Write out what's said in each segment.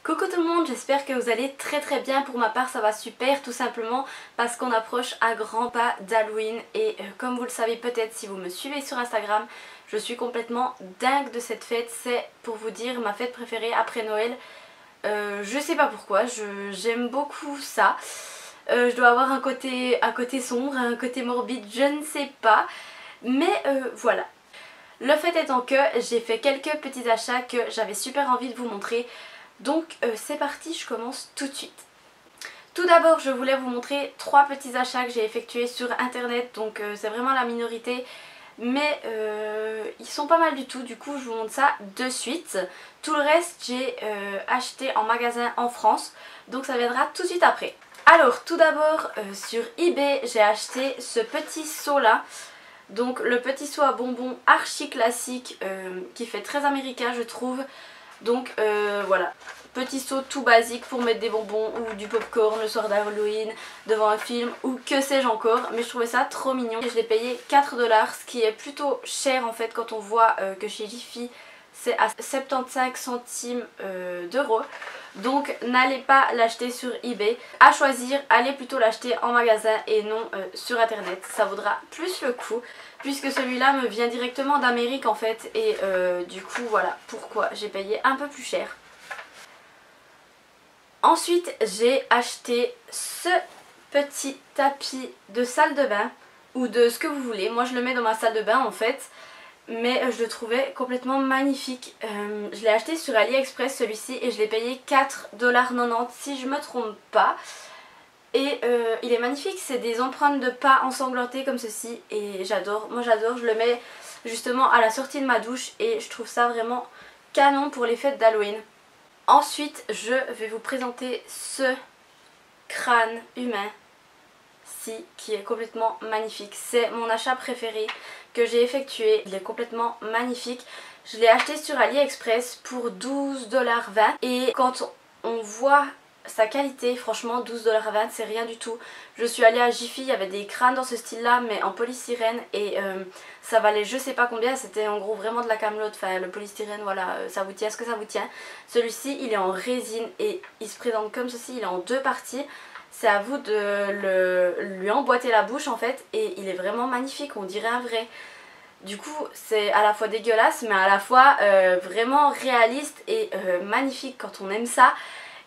Coucou tout le monde, j'espère que vous allez très bien. Pour ma part ça va super, tout simplement parce qu'on approche à grands pas d'Halloween. Et comme vous le savez peut-être si vous me suivez sur Instagram, je suis complètement dingue de cette fête. C'est pour vous dire ma fête préférée après Noël. Je sais pas pourquoi, j'aime beaucoup ça. Je dois avoir un côté sombre, un côté morbide, je ne sais pas. Mais voilà. Le fait étant que j'ai fait quelques petits achats que j'avais super envie de vous montrer. Donc c'est parti, je commence tout de suite. Tout d'abord je voulais vous montrer 3 petits achats que j'ai effectués sur internet. Donc c'est vraiment la minorité, mais ils sont pas mal du tout. Du coup je vous montre ça de suite. Tout le reste j'ai acheté en magasin en France, donc ça viendra tout de suite après. Alors tout d'abord sur eBay j'ai acheté ce petit seau là. Donc le petit seau à bonbons archi classique qui fait très américain je trouve. Donc voilà, petit seau tout basique pour mettre des bonbons ou du popcorn le soir d'Halloween devant un film ou que sais-je encore. Mais je trouvais ça trop mignon et je l'ai payé 4 $, ce qui est plutôt cher en fait quand on voit que chez Jiffy c'est à 75 centimes d'euros. Donc n'allez pas l'acheter sur eBay. À choisir, allez plutôt l'acheter en magasin et non sur internet. Ça vaudra plus le coup puisque celui-là me vient directement d'Amérique en fait. Et du coup voilà pourquoi j'ai payé un peu plus cher. Ensuite j'ai acheté ce petit tapis de salle de bain ou de ce que vous voulez. Moi je le mets dans ma salle de bain en fait. Mais je le trouvais complètement magnifique. Je l'ai acheté sur AliExpress celui-ci et je l'ai payé 4,90 $ si je me trompe pas. Et il est magnifique, c'est des empreintes de pas ensanglantées comme ceci et j'adore, moi j'adore, je le mets justement à la sortie de ma douche et je trouve ça vraiment canon pour les fêtes d'Halloween. Ensuite je vais vous présenter ce crâne humain qui est complètement magnifique. C'est mon achat préféré que j'ai effectué. Il est complètement magnifique. Je l'ai acheté sur AliExpress pour 12,20 $ et quand on voit sa qualité, franchement 12,20 $ c'est rien du tout. Je suis allée à Jiffy, il y avait des crânes dans ce style là mais en polystyrène et ça valait je sais pas combien, c'était en gros vraiment de la camelote, enfin le polystyrène voilà, ça vous tient ce que ça vous tient. Celui-ci il est en résine et il se présente comme ceci, il est en 2 parties. C'est à vous de lui emboîter la bouche en fait et il est vraiment magnifique, on dirait un vrai. Du coup c'est à la fois dégueulasse mais à la fois vraiment réaliste et magnifique quand on aime ça.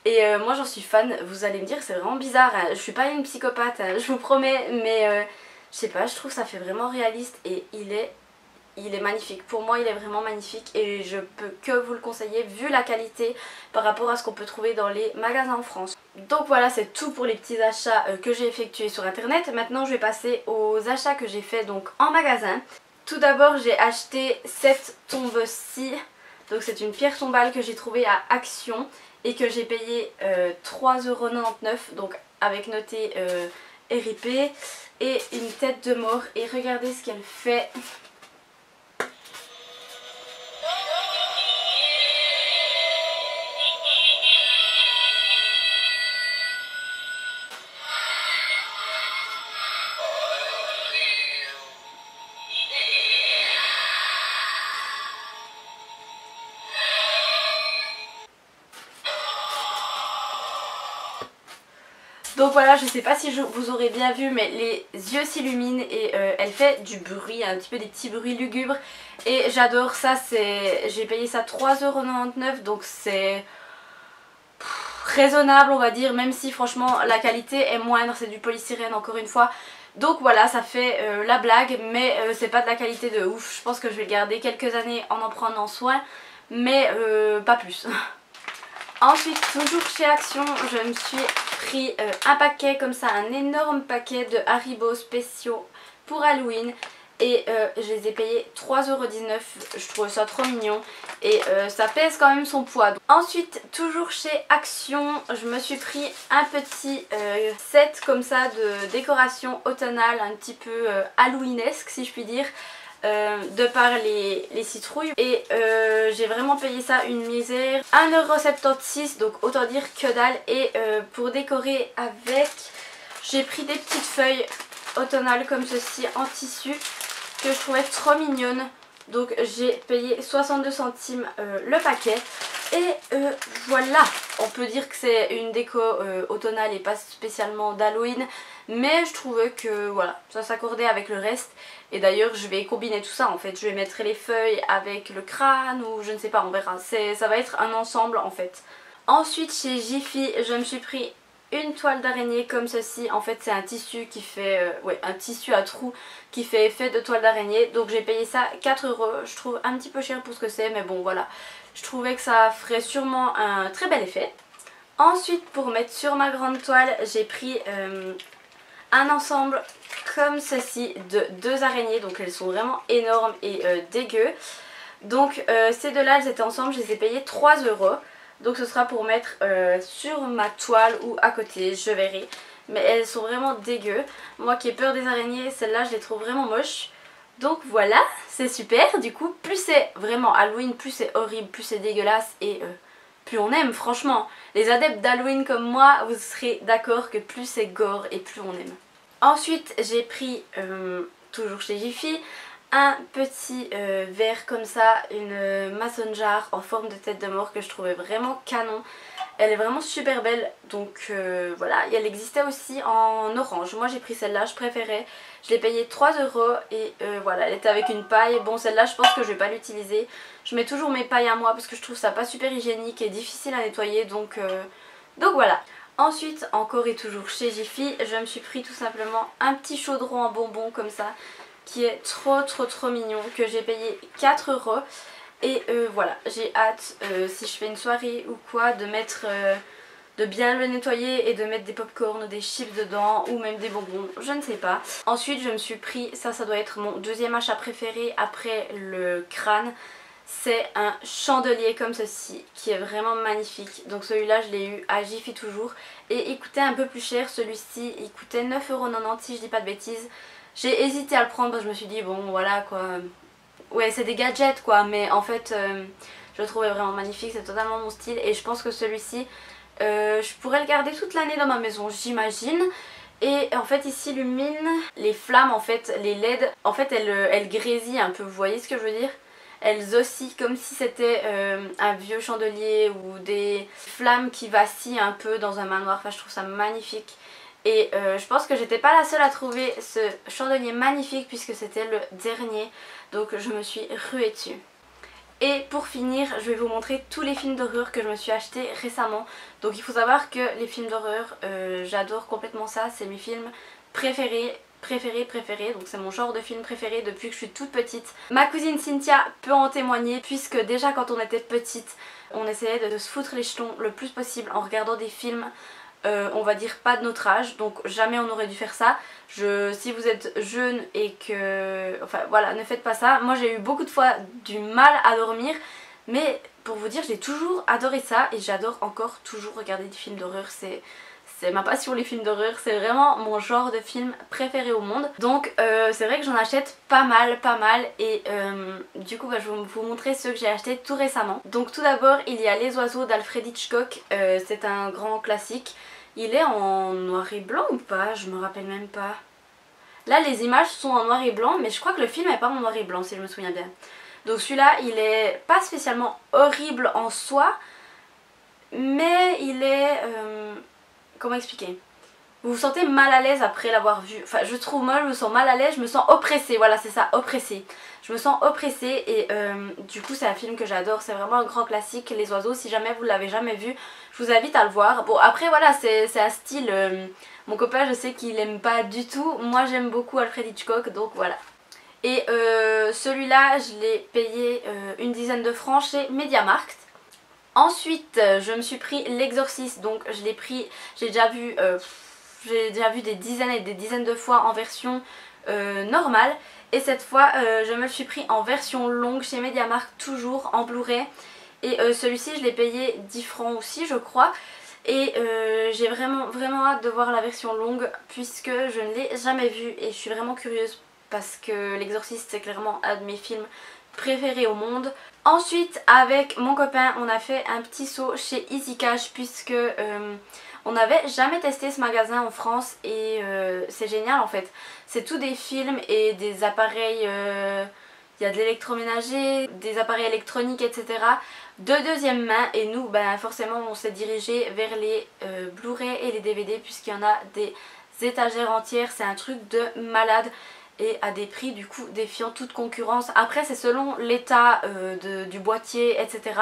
Et moi j'en suis fan, vous allez me dire c'est vraiment bizarre, hein. Je suis pas une psychopathe, hein, je vous promets, mais je sais pas, je trouve ça fait vraiment réaliste et il est magnifique. Pour moi il est vraiment magnifique et je peux que vous le conseiller vu la qualité par rapport à ce qu'on peut trouver dans les magasins en France. Donc voilà, c'est tout pour les petits achats que j'ai effectués sur internet. Maintenant je vais passer aux achats que j'ai fait donc en magasin. Tout d'abord j'ai acheté cette tombe-ci. Donc c'est une pierre tombale que j'ai trouvée à Action et que j'ai payé 3,99 €, donc avec noté RIP, et une tête de mort. Et regardez ce qu'elle fait. Donc voilà, je sais pas si vous aurez bien vu mais les yeux s'illuminent et elle fait du bruit, un petit peu des petits bruits lugubres et j'adore ça. J'ai payé ça 3,99 € donc c'est raisonnable on va dire, même si franchement la qualité est moindre, c'est du polystyrène encore une fois. Donc voilà, ça fait la blague mais c'est pas de la qualité de ouf. Je pense que je vais le garder quelques années en prenant soin mais pas plus. Ensuite, toujours chez Action, je me suis pris un paquet comme ça, un énorme paquet de Haribo spéciaux pour Halloween. Et je les ai payés 3,19 €, je trouve ça trop mignon et ça pèse quand même son poids. Ensuite, toujours chez Action, je me suis pris un petit set comme ça de décoration automnale, un petit peu halloweenesque si je puis dire. De par les citrouilles et j'ai vraiment payé ça une misère, 1,76 €, donc autant dire que dalle. Et pour décorer avec, j'ai pris des petites feuilles automnales comme ceci en tissu que je trouvais trop mignonnes. Donc j'ai payé 62 centimes le paquet. Et voilà, on peut dire que c'est une déco automnale et pas spécialement d'Halloween, mais je trouvais que voilà, ça s'accordait avec le reste. Et d'ailleurs je vais combiner tout ça en fait, je vais mettre les feuilles avec le crâne ou je ne sais pas, on verra, ça va être un ensemble en fait. Ensuite chez Jiffy, je me suis pris une toile d'araignée comme ceci. En fait c'est un tissu qui fait, un tissu à trous qui fait effet de toile d'araignée. Donc j'ai payé ça 4 €, je trouve un petit peu cher pour ce que c'est, mais bon voilà. Je trouvais que ça ferait sûrement un très bel effet. Ensuite pour mettre sur ma grande toile, j'ai pris un ensemble comme ceci de 2 araignées. Donc elles sont vraiment énormes et dégueu. Donc ces deux-là, elles étaient ensemble, je les ai payées 3 €. Donc ce sera pour mettre sur ma toile ou à côté, je verrai. Mais elles sont vraiment dégueu. Moi qui ai peur des araignées, celles-là je les trouve vraiment moches. Donc voilà, c'est super. Du coup, plus c'est vraiment Halloween, plus c'est horrible, plus c'est dégueulasse et plus on aime, franchement. Les adeptes d'Halloween comme moi, vous serez d'accord que plus c'est gore et plus on aime. Ensuite, j'ai pris, toujours chez Jiffy, un petit verre comme ça, une mason jar en forme de tête de mort que je trouvais vraiment canon. Elle est vraiment super belle, donc voilà. Et elle existait aussi en orange. Moi j'ai pris celle-là, je préférais. Je l'ai payée 3 € et voilà, elle était avec une paille. Bon, celle-là je pense que je vais pas l'utiliser. Je mets toujours mes pailles à moi parce que je trouve ça pas super hygiénique et difficile à nettoyer, donc voilà. Ensuite, encore et toujours chez Jiffy, je me suis pris tout simplement un petit chaudron en bonbons comme ça, qui est trop mignon, que j'ai payé 4 €. Et voilà, j'ai hâte, si je fais une soirée ou quoi, de bien le nettoyer et de mettre des pop-corn ou des chips dedans ou même des bonbons, je ne sais pas. Ensuite je me suis pris, ça doit être mon deuxième achat préféré après le crâne. C'est un chandelier comme ceci qui est vraiment magnifique. Donc celui-là je l'ai eu à Jiffy toujours et il coûtait un peu plus cher. Celui-ci il coûtait 9,90 € si je dis pas de bêtises. J'ai hésité à le prendre parce que je me suis dit bon voilà quoi, ouais c'est des gadgets quoi, mais en fait je le trouvais vraiment magnifique, c'est totalement mon style. Et je pense que celui-ci je pourrais le garder toute l'année dans ma maison, j'imagine. Et en fait ici illumine les flammes, en fait les LED, en fait elles grésillent un peu, vous voyez ce que je veux dire. Elles oscillent comme si c'était un vieux chandelier ou des flammes qui vacillent un peu dans un manoir. Enfin je trouve ça magnifique. Et je pense que j'étais pas la seule à trouver ce chandelier magnifique puisque c'était le dernier. Donc je me suis ruée dessus. Et pour finir, je vais vous montrer tous les films d'horreur que je me suis acheté récemment. Donc il faut savoir que les films d'horreur, j'adore complètement ça. C'est mes films préférés. Donc c'est mon genre de film préféré depuis que je suis toute petite. Ma cousine Cynthia peut en témoigner puisque déjà quand on était petite, on essayait de se foutre les jetons le plus possible en regardant des films. On va dire pas de notre âge, donc jamais on aurait dû faire ça. Si vous êtes jeune et que... Enfin voilà, ne faites pas ça. Moi j'ai eu beaucoup de fois du mal à dormir, mais pour vous dire j'ai toujours adoré ça et j'adore encore toujours regarder des films d'horreur. C'est ma passion, les films d'horreur, c'est vraiment mon genre de film préféré au monde. Donc c'est vrai que j'en achète pas mal et du coup je vais vous montrer ceux que j'ai achetés tout récemment. Donc tout d'abord il y a Les Oiseaux d'Alfred Hitchcock, c'est un grand classique. Il est en noir et blanc ou pas? Je me rappelle même pas. Là les images sont en noir et blanc, mais je crois que le film est pas en noir et blanc si je me souviens bien. Donc celui-là il est pas spécialement horrible en soi, mais il est... comment expliquer? Vous vous sentez mal à l'aise après l'avoir vu. Enfin je trouve, moi je me sens mal à l'aise, je me sens oppressée, voilà c'est ça, oppressée. Je me sens oppressée et du coup c'est un film que j'adore, c'est vraiment un grand classique, Les Oiseaux. Si jamais vous l'avez jamais vu, je vous invite à le voir. Bon après voilà, c'est un style, mon copain je sais qu'il aime pas du tout, moi j'aime beaucoup Alfred Hitchcock, donc voilà. Et celui-là je l'ai payé une dizaine de francs chez MediaMarkt. Ensuite je me suis pris L'Exorciste, donc je l'ai pris, j'ai déjà vu des dizaines et des dizaines de fois en version normale. Et cette fois je me le suis pris en version longue chez MediaMarkt, toujours en Blu-ray. Et celui-ci je l'ai payé 10 francs aussi je crois. Et j'ai vraiment hâte de voir la version longue puisque je ne l'ai jamais vue. Et je suis vraiment curieuse parce que L'Exorciste c'est clairement un de mes films préférés au monde. Ensuite avec mon copain on a fait un petit saut chez Easy Cash puisque on n'avait jamais testé ce magasin en France et c'est génial en fait. C'est tout des films et des appareils il y a de l'électroménager, des appareils électroniques, etc. de deuxième main. Et nous, ben, forcément, on s'est dirigé vers les Blu-ray et les DVD puisqu'il y en a des étagères entières. C'est un truc de malade et à des prix du coup défiant toute concurrence. Après, c'est selon l'état du boîtier, etc.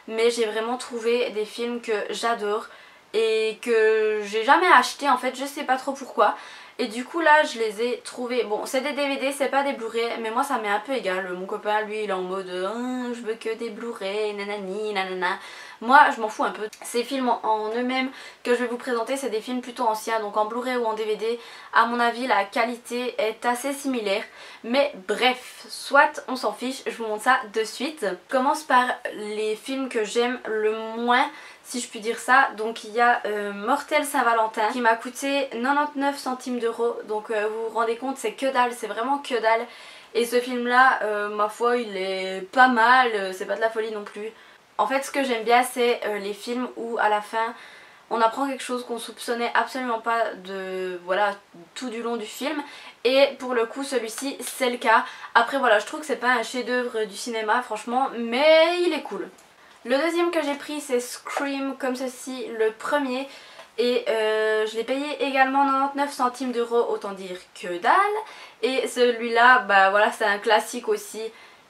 Mais j'ai vraiment trouvé des films que j'adore et que j'ai jamais acheté en fait, je sais pas trop pourquoi. Et du coup là je les ai trouvés, bon c'est des DVD, c'est pas des Blu-ray, mais moi ça m'est un peu égal. Mon copain lui il est en mode je veux que des Blu-ray, nanani, nanana. Moi je m'en fous un peu. Ces films en eux-mêmes que je vais vous présenter, c'est des films plutôt anciens, donc en Blu-ray ou en DVD, à mon avis la qualité est assez similaire. Mais bref, soit on s'en fiche, je vous montre ça de suite. Je commence par les films que j'aime le moins, si je puis dire ça. Donc il y a Mortel Saint-Valentin qui m'a coûté 99 centimes d'euros. Donc vous vous rendez compte, c'est que dalle, c'est vraiment que dalle. Et ce film là, ma foi, il est pas mal, c'est pas de la folie non plus. En fait ce que j'aime bien c'est les films où à la fin on apprend quelque chose qu'on soupçonnait absolument pas de, voilà, tout du long du film. Et pour le coup celui-ci c'est le cas. Après voilà, je trouve que c'est pas un chef-d'œuvre du cinéma franchement, mais il est cool. Le deuxième que j'ai pris c'est Scream comme ceci, le premier. Et je l'ai payé également 99 centimes d'euros, autant dire que dalle. Et celui-là, bah voilà, c'est un classique aussi.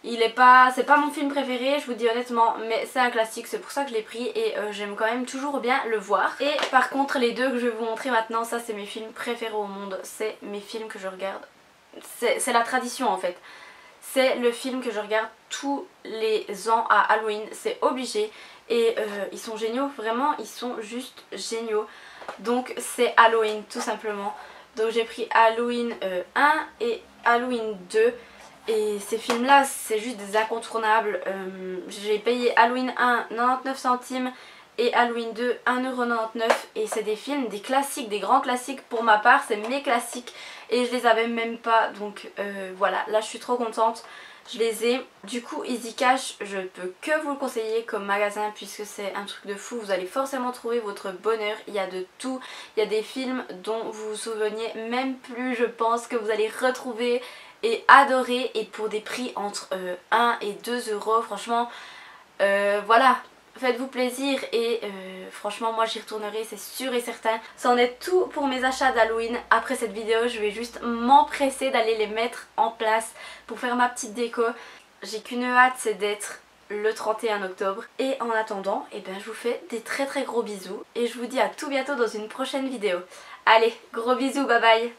C'est pas mon film préféré, je vous dis honnêtement, mais c'est un classique, c'est pour ça que je l'ai pris et j'aime quand même toujours bien le voir. Et par contre les deux que je vais vous montrer maintenant, ça c'est mes films préférés au monde, c'est mes films que je regarde. C'est la tradition en fait. C'est le film que je regarde tous les ans à Halloween, c'est obligé. Et ils sont géniaux, vraiment ils sont juste géniaux. Donc c'est Halloween tout simplement. Donc j'ai pris Halloween 1 et Halloween 2. Et ces films là c'est juste des incontournables. J'ai payé Halloween 1 99 centimes et Halloween 2 1,99 €. Et c'est des films, des classiques, des grands classiques pour ma part, c'est mes classiques. Et je les avais même pas, donc voilà, là je suis trop contente. Je les ai. Du coup Easy Cash, je peux que vous le conseiller comme magasin puisque c'est un truc de fou. Vous allez forcément trouver votre bonheur. Il y a de tout. Il y a des films dont vous vous souveniez même plus, je pense, que vous allez retrouver et adorer. Et pour des prix entre 1 et 2 €. Franchement, voilà. Faites-vous plaisir et franchement moi j'y retournerai, c'est sûr et certain. Ça en est tout pour mes achats d'Halloween. Après cette vidéo je vais juste m'empresser d'aller les mettre en place pour faire ma petite déco. J'ai qu'une hâte, c'est d'être le 31 octobre. Et en attendant, eh ben, je vous fais des très gros bisous. Et je vous dis à tout bientôt dans une prochaine vidéo. Allez, gros bisous, bye bye.